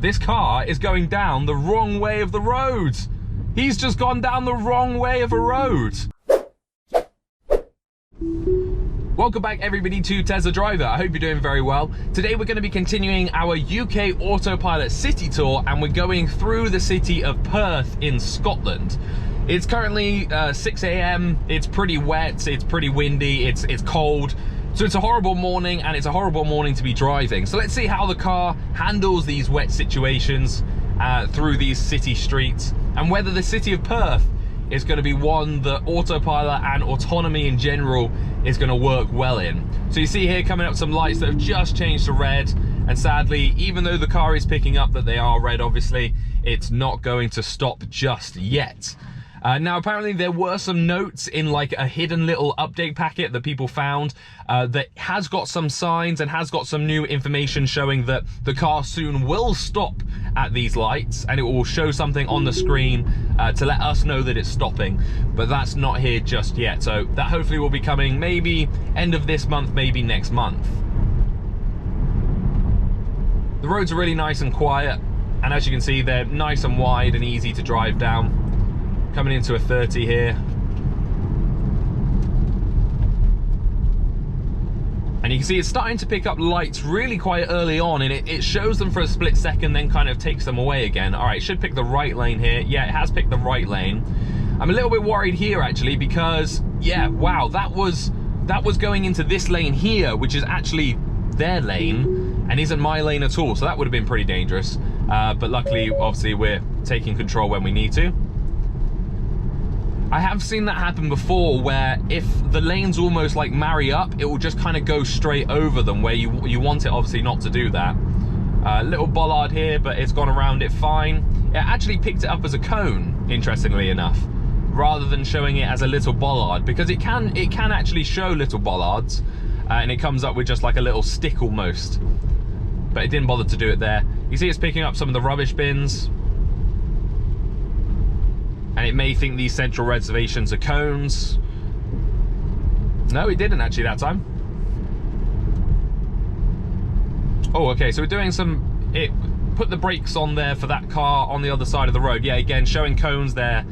This car is going down the wrong way of the road. He's just gone down the wrong way of a road. Welcome back everybody to Tesla Driver. I hope you're doing very well. Today we're going to be continuing our UK Autopilot city tour, and we're going through the city of Perth in Scotland. It's currently 6 AM, it's pretty wet, it's pretty windy, it's cold. So it's a horrible morning, and it's a horrible morning to be driving. So let's see how the car handles these wet situations through these city streets, and whether the city of Perth is going to be one that autopilot and autonomy in general is going to work well in. So you see here coming up some lights that have just changed to red, and sadly, even though the car is picking up that they are red, obviously, it's not going to stop just yet. Now, apparently there were some notes in like a hidden little update packet that people found that has got some signs and has got some new information showing that the car soon will stop at these lights, and it will show something on the screen to let us know that it's stopping. But that's not here just yet, so that hopefully will be coming maybe end of this month, maybe next month. The roads are really nice and quiet, and as you can see, they're nice and wide and easy to drive down. Coming into a 30 here. And you can see it's starting to pick up lights really quite early on, and it shows them for a split second, then kind of takes them away again. All right, it should pick the right lane here. Yeah, it has picked the right lane. I'm a little bit worried here actually, because yeah, wow, that was going into this lane here, which is actually their lane and isn't my lane at all. So that would have been pretty dangerous. But luckily, obviously, we're taking control when we need to. I have seen that happen before, where if the lanes almost like marry up, it will just kind of go straight over them, where you want it obviously not to do that. Little bollard here, but it's gone around it fine. It actually picked it up as a cone, interestingly enough, rather than showing it as a little bollard, because it can actually show little bollards, and it comes up with just like a little stick almost. But it didn't bother to do it there. You see it's picking up some of the rubbish bins. And it may think these central reservations are cones. No, it didn't actually that time. Oh, okay, so we're doing it put the brakes on there for that car on the other side of the road. Yeah, again, showing cones there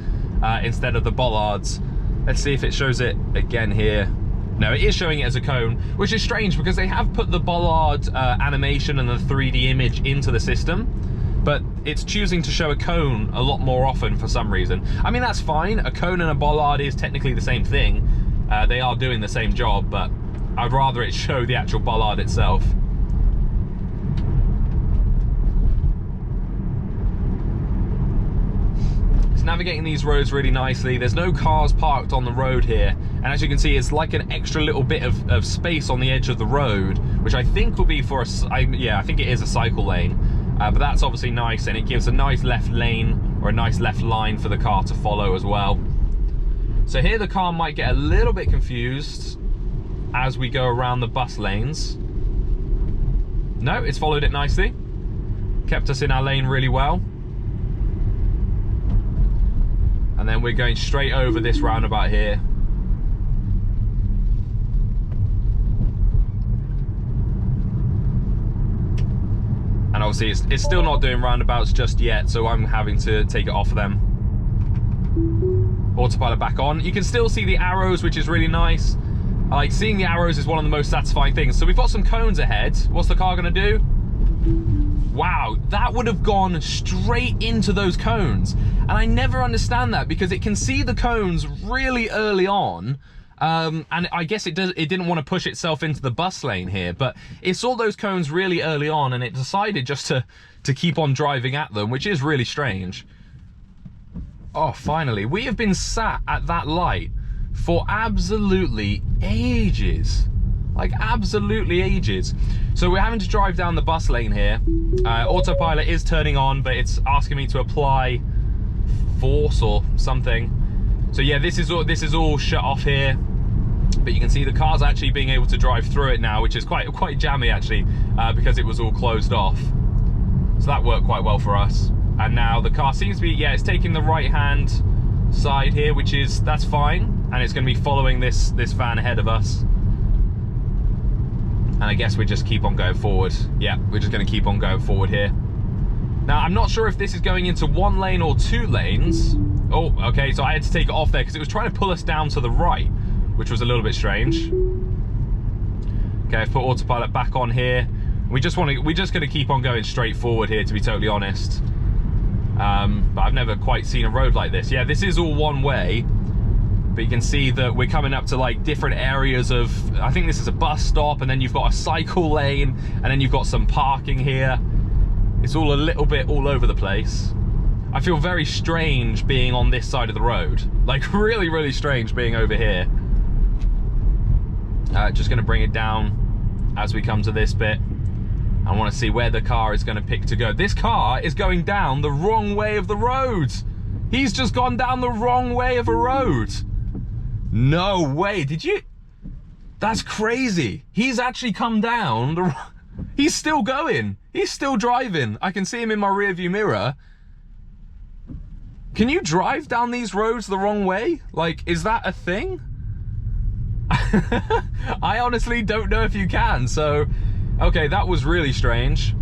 instead of the bollards. Let's see if it shows it again here. No, it is showing it as a cone, which is strange because they have put the bollard animation and the 3D image into the system, but it's choosing to show a cone a lot more often for some reason. I mean, that's fine. A cone and a bollard is technically the same thing. They are doing the same job, but I'd rather it show the actual bollard itself. It's navigating these roads really nicely. There's no cars parked on the road here. And as you can see, it's like an extra little bit of space on the edge of the road, which I think will be for yeah, I think it is a cycle lane. But that's obviously nice, and it gives a nice left lane or a nice left line for the car to follow as well. So here the car might get a little bit confused as we go around the bus lanes. No, it's followed it nicely. Kept us in our lane really well. And then we're going straight over this roundabout here. And obviously it's still not doing roundabouts just yet, so I'm having to take it off of them. Autopilot back on. You can still see the arrows, which is really nice. Like, seeing the arrows is one of the most satisfying things. So we've got some cones ahead. What's the car gonna do? Wow, that would have gone straight into those cones. And I never understand that, because it can see the cones really early on. And I guess it didn't want to push itself into the bus lane here, but it saw those cones really early on, and it decided just to keep on driving at them, which is really strange. Oh, finally. We have been sat at that light for absolutely ages. Like, absolutely ages. So we're having to drive down the bus lane here. Autopilot is turning on, but it's asking me to apply force or something. So yeah, this is all shut off here, but you can see the car's actually being able to drive through it now, which is quite jammy actually, because it was all closed off. So that worked quite well for us. And now the car seems to be, yeah, it's taking the right hand side here, that's fine, and it's going to be following this van ahead of us. And I guess we just keep on going forward. Yeah, we're just going to keep on going forward here. I'm not sure if this is going into 1 lane or 2 lanes. Oh, okay, so I had to take it off there because it was trying to pull us down to the right, which was a little bit strange. Okay, I've put autopilot back on here. We're just gonna keep on going straight forward here, to be totally honest. But I've never quite seen a road like this. Yeah, this is all one way, but you can see that we're coming up to like different areas of, I think this is a bus stop, and then you've got a cycle lane, and then you've got some parking here. It's all a little bit all over the place. I feel very strange being on this side of the road. Like really, really strange being over here. Just gonna bring it down as we come to this bit. I want to see where the car is going to pick to go. This car is going down the wrong way of the road. He's just gone down the wrong way of a road. No way. Did you? That's crazy. He's actually come down the... He's still going. He's still driving. I can see him in my rearview mirror. Can you drive down these roads the wrong way? Like, is that a thing? I honestly don't know if you can, so... Okay, that was really strange.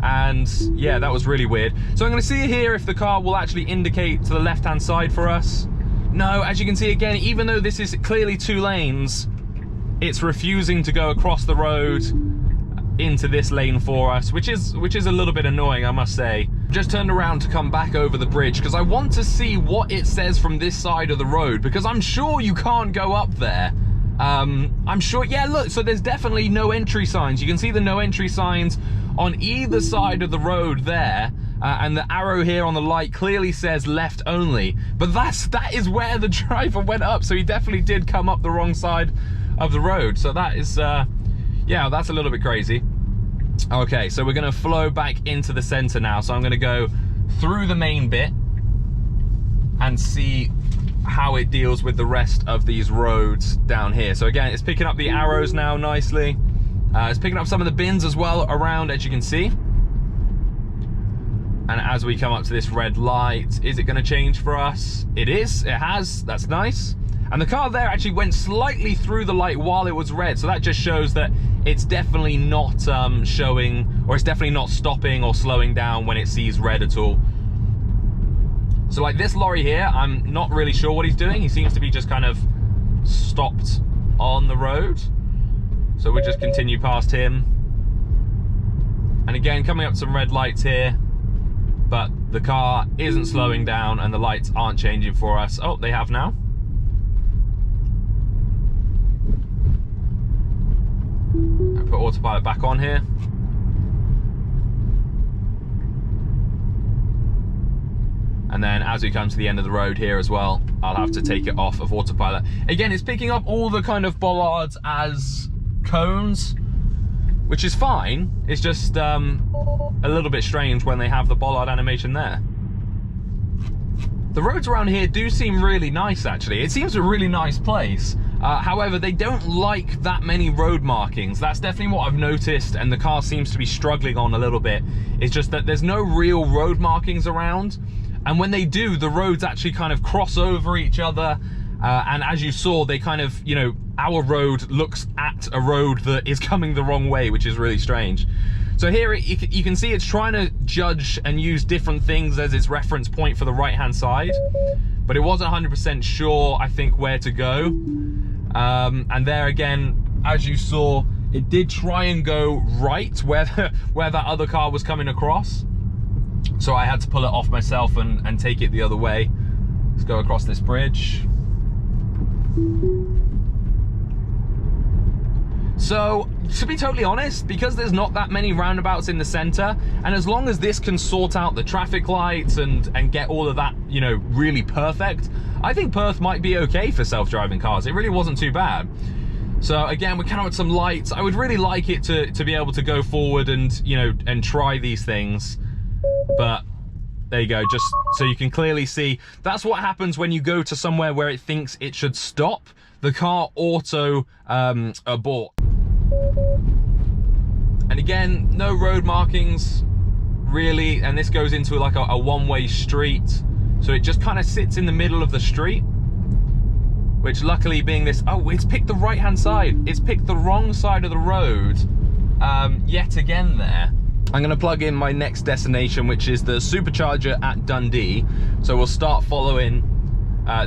And yeah, that was really weird. So I'm gonna see here if the car will actually indicate to the left-hand side for us. No, as you can see again, even though this is clearly 2 lanes, it's refusing to go across the road into this lane for us, which is a little bit annoying, I must say. Just turned around to come back over the bridge because I want to see what it says from this side of the road, because I'm sure you can't go up there. I'm sure, yeah, look, so there's definitely no entry signs. You can see the no entry signs on either side of the road there, and the arrow here on the light clearly says left only, but that is where the driver went up, so he definitely did come up the wrong side of the road. So that is, yeah, that's a little bit crazy. Okay, so we're gonna flow back into the center now, so I'm gonna go through the main bit and see how it deals with the rest of these roads down here. So again, it's picking up the arrows now nicely. It's picking up some of the bins as well around, as you can see. And as we come up to this red light, is it going to change for us? It is, it has, that's nice. And the car there actually went slightly through the light while it was red, so that just shows that it's definitely not showing, or it's definitely not stopping or slowing down when it sees red at all. So like this lorry here, I'm not really sure what he's doing. He seems to be just kind of stopped on the road. So we'll just continue past him. And again, coming up to some red lights here, but the car isn't slowing down and the lights aren't changing for us. Oh, they have now. I put autopilot back on here. And then as we come to the end of the road here as well, I'll have to take it off of autopilot. Again, it's picking up all the kind of bollards as cones, which is fine. It's just a little bit strange when they have the bollard animation there. The roads around here do seem really nice, actually. It seems a really nice place. However, they don't like that many road markings. That's definitely what I've noticed, and the car seems to be struggling on a little bit. It's just that there's no real road markings around. And when they do, the roads actually kind of cross over each other. And as you saw, they kind of, you know, our road looks at a road that is coming the wrong way, which is really strange. So here you can see it's trying to judge and use different things as its reference point for the right-hand side. But it wasn't 100% sure, I think, where to go. And there again, as you saw, it did try and go right where that other car was coming across. So I had to pull it off myself and take it the other way. Let's go across this bridge. So, to be totally honest, because there's not that many roundabouts in the center, and as long as this can sort out the traffic lights and get all of that, you know, really perfect, I think Perth might be okay for self-driving cars. It really wasn't too bad. So again, we're kind of with some lights. I would really like it to be able to go forward and, you know, and try these things. But there you go, just so you can clearly see, that's what happens when you go to somewhere where it thinks it should stop. The car auto abort. And again, no road markings really, and this goes into like a one-way street, so it just kind of sits in the middle of the street, which luckily being this, oh, it's picked the right-hand side, it's picked the wrong side of the road yet again there. I'm gonna plug in my next destination, which is the supercharger at Dundee. So we'll start following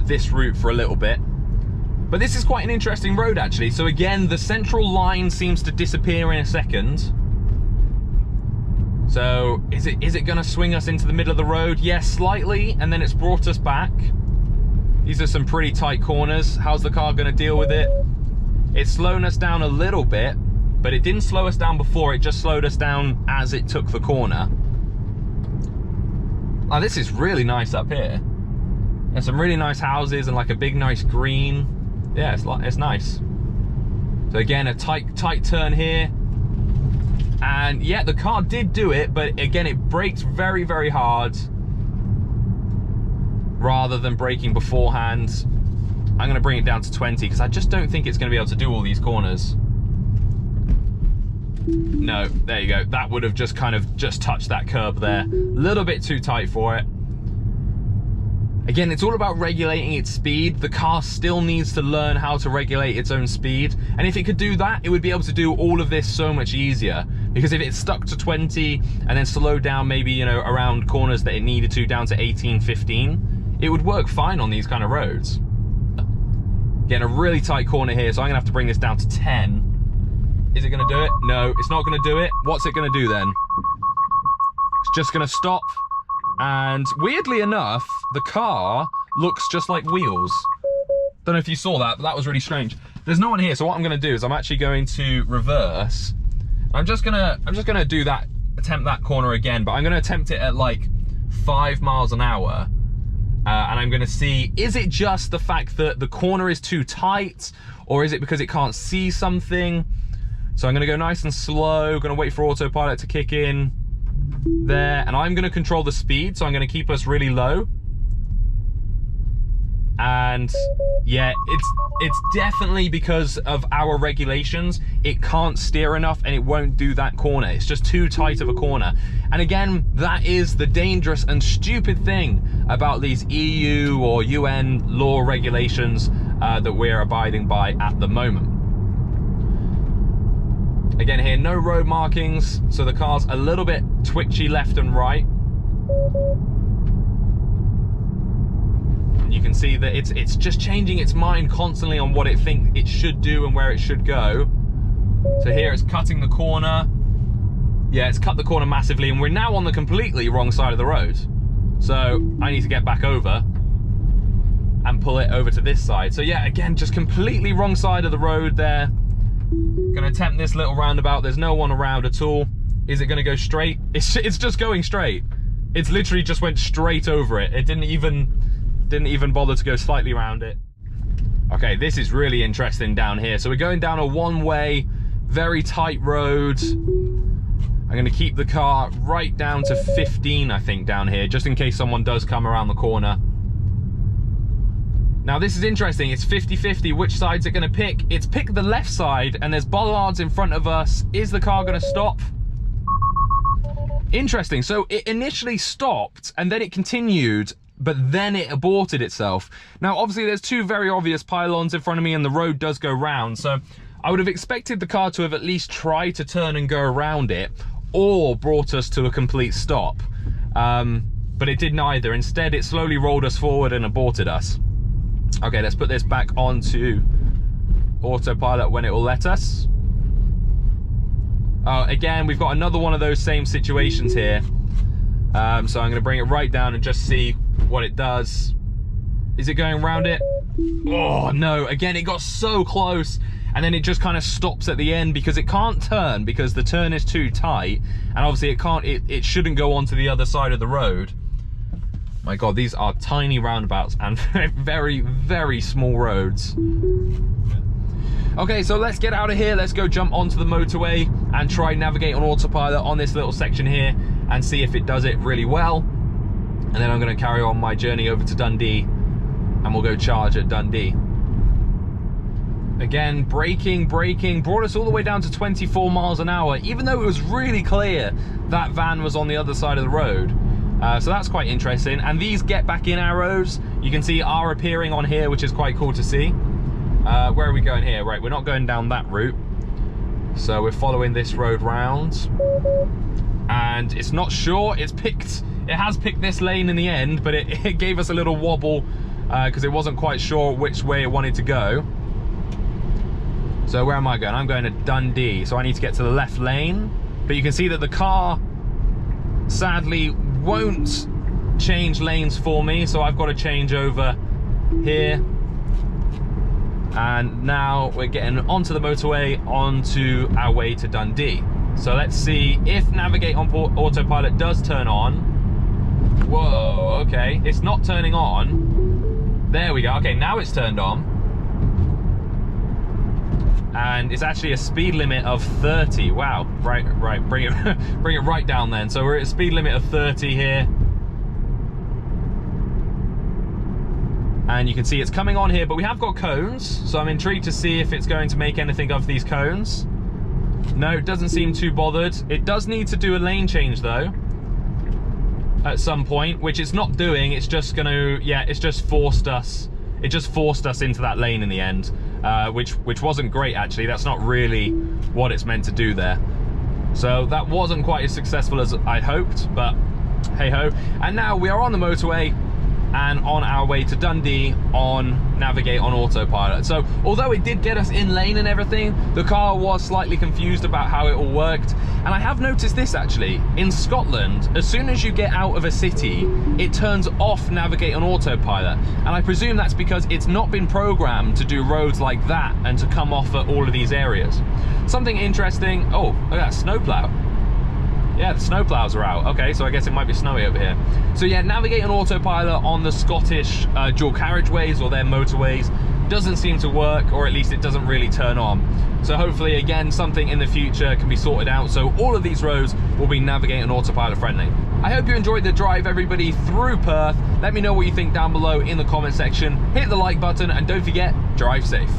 this route for a little bit. But this is quite an interesting road actually. So again, the central line seems to disappear in a second. So is it gonna swing us into the middle of the road? Yes, slightly, and then it's brought us back. These are some pretty tight corners. How's the car gonna deal with it? It's slowing us down a little bit, but it didn't slow us down before, it just slowed us down as it took the corner. Oh, this is really nice up here. There's some really nice houses and like a big nice green. Yeah, it's nice. So again, a tight turn here. And yeah, the car did do it, but again, it braked very, very hard rather than braking beforehand. I'm gonna bring it down to 20 because I just don't think it's gonna be able to do all these corners. No, there you go. That would have just kind of touched that curb there. A little bit too tight for it. Again, it's all about regulating its speed. The car still needs to learn how to regulate its own speed. And if it could do that, it would be able to do all of this so much easier. Because if it stuck to 20 and then slowed down maybe, you know, around corners that it needed to down to 18, 15, it would work fine on these kind of roads. Again, a really tight corner here, so I'm gonna have to bring this down to 10. Is it gonna do it? No, it's not gonna do it. What's it gonna do then? It's just gonna stop. And weirdly enough, the car looks just like wheels. Don't know if you saw that, but that was really strange. There's no one here, so what I'm gonna do is I'm actually going to reverse. I'm just gonna do that, attempt that corner again, but I'm gonna attempt it at like 5 miles an hour. And I'm gonna see, is it just the fact that the corner is too tight, or is it because it can't see something? So I'm gonna go nice and slow, gonna wait for autopilot to kick in. There, and I'm gonna control the speed, so I'm gonna keep us really low. And yeah, it's definitely because of our regulations, it can't steer enough and it won't do that corner. It's just too tight of a corner. And again, that is the dangerous and stupid thing about these EU or UN law regulations that we're abiding by at the moment. Again here, no road markings, so the car's a little bit twitchy left and right. And you can see that it's just changing its mind constantly on what it thinks it should do and where it should go. So here it's cutting the corner. Yeah, it's cut the corner massively, and we're now on the completely wrong side of the road. So I need to get back over and pull it over to this side. So yeah, again, just completely wrong side of the road there. Gonna attempt this little roundabout. There's no one around at all. Is it gonna go straight? It's just going straight. It's literally just went straight over it. It didn't even bother to go slightly around it. Okay, this is really interesting down here. So we're going down a one-way, very tight road. I'm gonna keep the car right down to 15, I think, down here, just in case someone does come around the corner. Now this is interesting, it's 50-50, which side's it gonna pick? It's picked the left side, and there's bollards in front of us. Is the car gonna stop? Interesting, so it initially stopped, and then it continued, but then it aborted itself. Now obviously there's two very obvious pylons in front of me, and the road does go round, so I would have expected the car to have at least tried to turn and go around it, or brought us to a complete stop. But it did neither. Instead, it slowly rolled us forward and aborted us. Okay, let's put this back onto autopilot when it will let us. Again, we've got another one of those same situations here. So I'm going to bring it right down and just see what it does. Is it going around it? Oh no, again, it got so close, and then it just kind of stops at the end because it can't turn because the turn is too tight, and obviously it shouldn't go onto the other side of the road. My God, these are tiny roundabouts and very, very small roads. Okay, so let's get out of here. Let's go jump onto the motorway and try navigate on autopilot on this little section here and see if it does it really well. And then I'm going to carry on my journey over to Dundee, and we'll go charge at Dundee. Again, braking, brought us all the way down to 24 miles an hour, even though it was really clear that van was on the other side of the road. So that's quite interesting. And these get back in arrows, you can see, are appearing on here, which is quite cool to see. Where are we going here? Right, we're not going down that route. So we're following this road round. and it's not sure. It has picked this lane in the end, but it gave us a little wobble because it wasn't quite sure which way it wanted to go. So where am I going? I'm going to Dundee, so I need to get to the left lane. But you can see that the car sadly won't change lanes for me, so I've got to change over here. And now we're getting onto the motorway, onto our way to Dundee. So let's see if Navigate on Autopilot does turn on. Whoa, okay, it's not turning on. There we go. Okay, now it's turned on. And it's actually a speed limit of 30. Wow, right, bring it bring it right down then. So we're at a speed limit of 30 here. And you can see it's coming on here, but we have got cones, so I'm intrigued to see if it's going to make anything of these cones. No, it doesn't seem too bothered. It does need to do a lane change though at some point, which it's not doing. It's just gonna, yeah, it's just forced us. It just forced us into that lane in the end, which wasn't great actually. That's not really what it's meant to do there. So that wasn't quite as successful as I hoped, but hey ho. And now we are on the motorway and on our way to Dundee on Navigate on Autopilot. So although it did get us in lane and everything, the car was slightly confused about how it all worked. And I have noticed this actually, in Scotland, as soon as you get out of a city, it turns off Navigate on Autopilot. And I presume that's because it's not been programmed to do roads like that and to come off at all of these areas. Something interesting, oh, look at that snowplow. Yeah, the snowplows are out. Okay, so I guess it might be snowy over here. So yeah, Navigate on Autopilot on the Scottish dual carriageways or their motorways doesn't seem to work, or at least it doesn't really turn on. So hopefully, again, something in the future can be sorted out, so all of these roads will be Navigate on Autopilot friendly. I hope you enjoyed the drive, everybody, through Perth. Let me know what you think down below in the comment section. Hit the like button, and don't forget, drive safe.